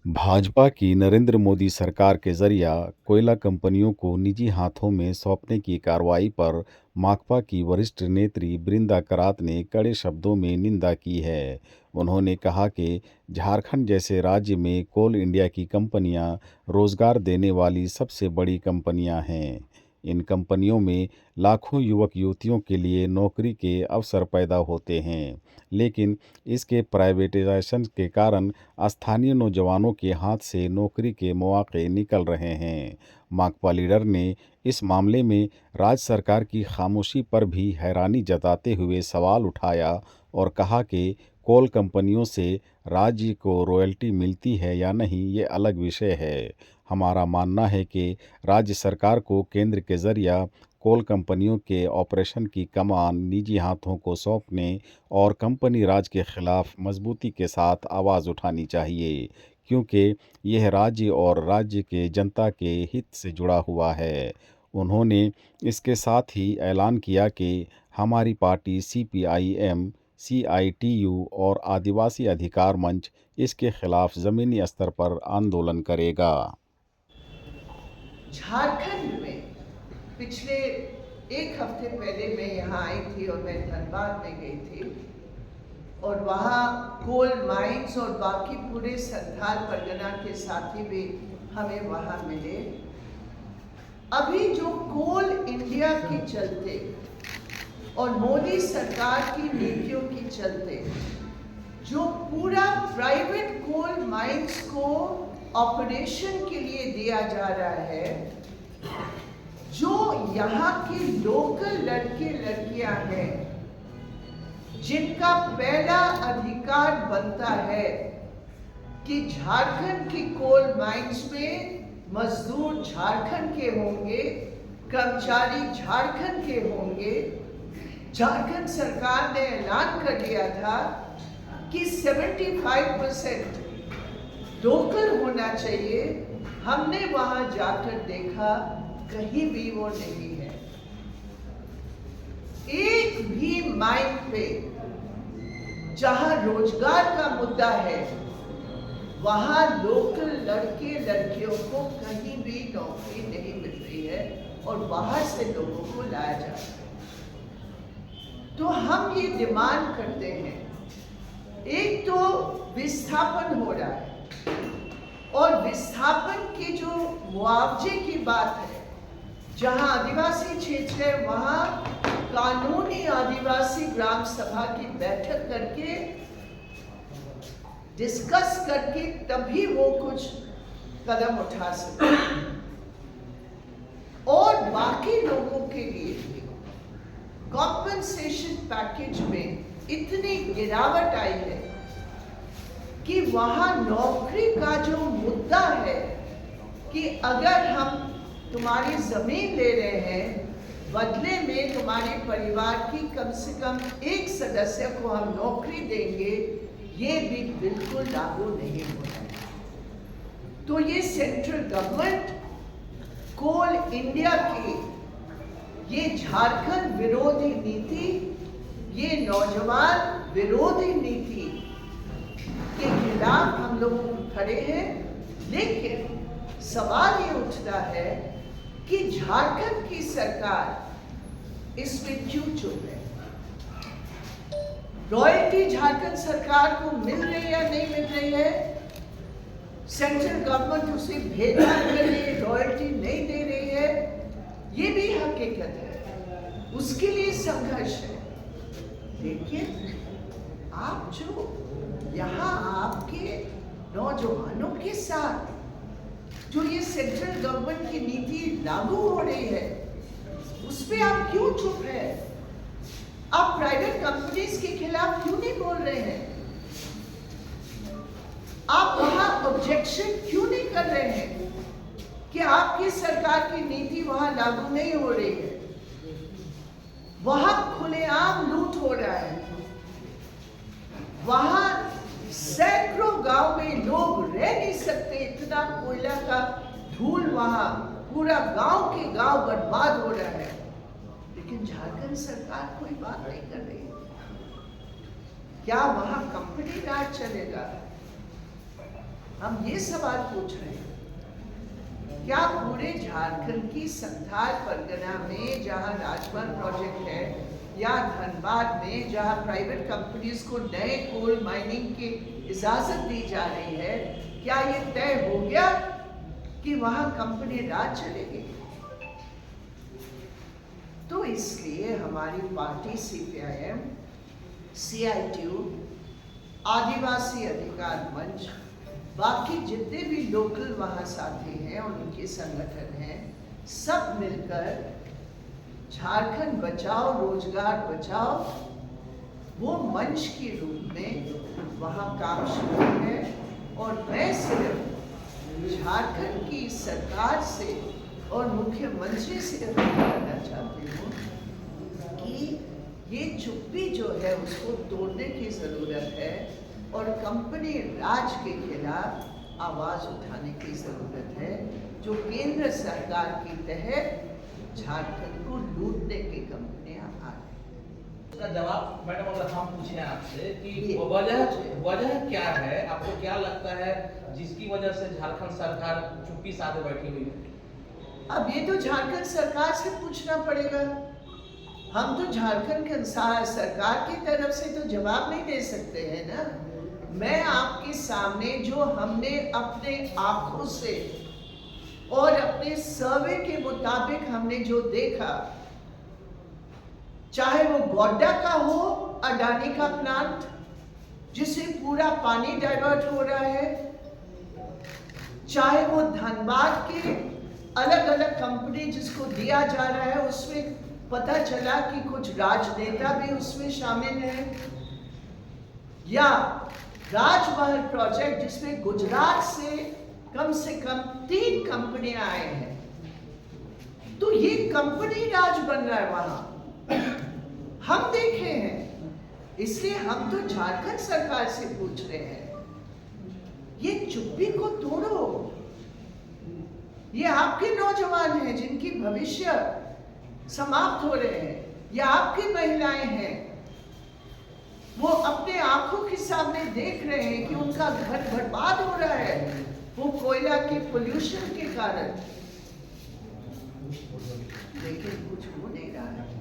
भाजपा की नरेंद्र मोदी सरकार के जरिया कोयला कंपनियों को निजी हाथों में सौंपने की कार्रवाई पर माकपा की वरिष्ठ नेत्री बृंदा करात ने कड़े शब्दों में निंदा की है। उन्होंने कहा कि झारखंड जैसे राज्य में कोल इंडिया की कंपनियां रोजगार देने वाली सबसे बड़ी कंपनियां हैं। इन कंपनियों में लाखों युवक युवतियों के लिए नौकरी के अवसर पैदा होते हैं, लेकिन इसके प्राइवेटाइजेशन के कारण स्थानीय नौजवानों के हाथ से नौकरी के मौके निकल रहे हैं। माकपा लीडर ने इस मामले में राज्य सरकार की खामोशी पर भी हैरानी जताते हुए सवाल उठाया और कहा कि कोल कंपनियों से राज्य को रॉयल्टी मिलती है या नहीं, ये अलग विषय है। हमारा मानना है कि राज्य सरकार को केंद्र के जरिया कोल कंपनियों के ऑपरेशन की कमान निजी हाथों को सौंपने और कंपनी राज के खिलाफ मजबूती के साथ आवाज़ उठानी चाहिए, क्योंकि यह राज्य और राज्य के जनता के हित से जुड़ा हुआ है। उन्होंने इसके साथ ही ऐलान किया कि हमारी पार्टी सीपीआईएम, सीआईटीयू और आदिवासी अधिकार मंच इसके खिलाफ ज़मीनी स्तर पर आंदोलन करेगा। झारखंड में पिछले एक हफ्ते पहले मैं यहाँ आई थी और मैं धनबाद में गई थी और वहाँ कोल माइंस और बाकी पूरे संथाल परगना के साथी भी हमें वहाँ मिले। अभी जो कोल इंडिया के चलते और मोदी सरकार की नीतियों के चलते जो पूरा प्राइवेट कोल माइंस को ऑपरेशन के लिए दिया जा रहा है, जो यहाँ के लोकल लड़के लड़कियां हैं जिनका पहला अधिकार बनता है कि झारखंड की कोल माइंस में मजदूर झारखंड के होंगे, कर्मचारी झारखंड के होंगे। झारखंड सरकार ने ऐलान कर दिया था कि 75% लोकल होना चाहिए। हमने वहां जाकर देखा, कहीं भी वो नहीं है। एक भी माइन पे जहां रोजगार का मुद्दा है, वहां लोकल लड़के लड़कियों को कहीं भी नौकरी नहीं मिल रही है और बाहर से लोगों को लाया जा रहा है। तो हम ये डिमांड करते हैं, एक तो विस्थापन हो रहा है और विस्थापन की जो मुआवजे की बात है, जहां आदिवासी क्षेत्र है वहां कानूनी आदिवासी ग्राम सभा की बैठक करके डिस्कस करके तभी वो कुछ कदम उठा सकते हैं। और बाकी लोगों के लिए कॉम्पेंसेशन पैकेज में इतनी गिरावट आई है कि वहां नौकरी का जो मुद्दा है कि अगर हम तुम्हारी जमीन ले रहे हैं, बदले में तुम्हारे परिवार की कम से कम एक सदस्य को हम नौकरी देंगे, ये भी बिल्कुल लागू नहीं हो रहा है। तो ये सेंट्रल गवर्नमेंट कोल इंडिया की ये झारखंड विरोधी नीति, ये नौजवान विरोधी नीति के खिलाफ हम लोग खड़े हैं। लेकिन सवाल ये उठता है कि झारखंड की सरकार इसमें क्यों चुप है? रॉयल्टी झारखंड सरकार को मिल रही है या नहीं मिल रही है? सेंट्रल गवर्नमेंट उसे भेजा कर रही, रॉयल्टी नहीं दे रही है, ये भी हकीकत है। उसके लिए संघर्ष है। लेकिन आप जो यहाँ आपके नौजवानों के साथ जो ये सेंट्रल गवर्नमेंट की नीति लागू हो रही है, उस पे आप क्यों चुप है? आप प्राइवेट कंपनीज के खिलाफ क्यों नहीं बोल रहे हैं? आप वहां ऑब्जेक्शन क्यों नहीं कर रहे हैं कि आपकी सरकार की नीति वहां लागू नहीं हो रही है? वहां खुलेआम लूट हो रहा है। वहां सैकड़ों गांव में लोग रह नहीं सकते, इतना कोयला का धूल, वहां पूरा गांव के गांव बर्बाद हो रहा है। लेकिन झारखंड सरकार कोई बात नहीं कर रही। क्या वहां कंपनी राज चलेगा? हम ये सवाल पूछ रहे हैं, क्या पूरे झारखंड की संथाल परगना में जहां राजभर प्रोजेक्ट है या धनबाद में जहां प्राइवेट कंपनीज को नए कोल माइनिंग की इजाजत दी जा रही है, क्या ये तय हो गया कि वहां कंपनी राज चलेगी? तो इसलिए हमारी पार्टी सीपीआईएम, सीआईटीयू, आदिवासी अधिकार मंच, बाकी जितने भी लोकल वहाँ साथी हैं और उनके संगठन हैं, सब मिलकर झारखंड बचाओ रोजगार बचाओ वो मंच के रूप में वहाँ काम शुरू है। और मैं सिर्फ झारखंड की सरकार से और मुख्यमंत्री से अपील करना चाहती हूँ कि ये चुप्पी जो है उसको तोड़ने की ज़रूरत है और कंपनी राज के खिलाफ आवाज़ उठाने की ज़रूरत है, जो केंद्र सरकार के तहत झारखंड को लूटने की कंपनियां आ रही हैं। इसका जवाब मैडम अगर हम पूछें आपसे कि ये वजह क्या है, आपको क्या लगता है जिसकी वजह से झारखंड सरकार चुप्पी साधे बैठी हुई है? अब ये तो झारखंड सरकार से पूछना पड़ेगा। हम तो झारखंड के सरकार की तरफ से तो जवाब नहीं दे सकते हैं ना। मैं आपके सामने जो हमने अपने आंखों से और अपने सर्वे के मुताबिक हमने जो देखा, चाहे वो गोड्डा का हो अडानी का प्लांट जिससे पूरा पानी डाइवर्ट हो रहा है, चाहे वो धनबाद के अलग अलग कंपनी जिसको दिया जा रहा है, उसमें पता चला कि कुछ राजनेता भी उसमें शामिल हैं, या राजमहल प्रोजेक्ट जिसमें गुजरात से कम 3 कंपनियां आए हैं, तो ये कंपनी राज बन रहा है वहां, हम देखे हैं। इसलिए हम तो झारखंड सरकार से पूछ रहे हैं, ये चुप्पी को तोड़ो। ये आपके नौजवान हैं जिनकी भविष्य समाप्त हो रहे हैं, या आपकी महिलाएं हैं, वो अपने आंखों के सामने देख रहे हैं कि उनका घर बर्बाद हो रहा है वो कोयला के पोल्यूशन के कारण, लेकिन कुछ हो नहीं रहा है।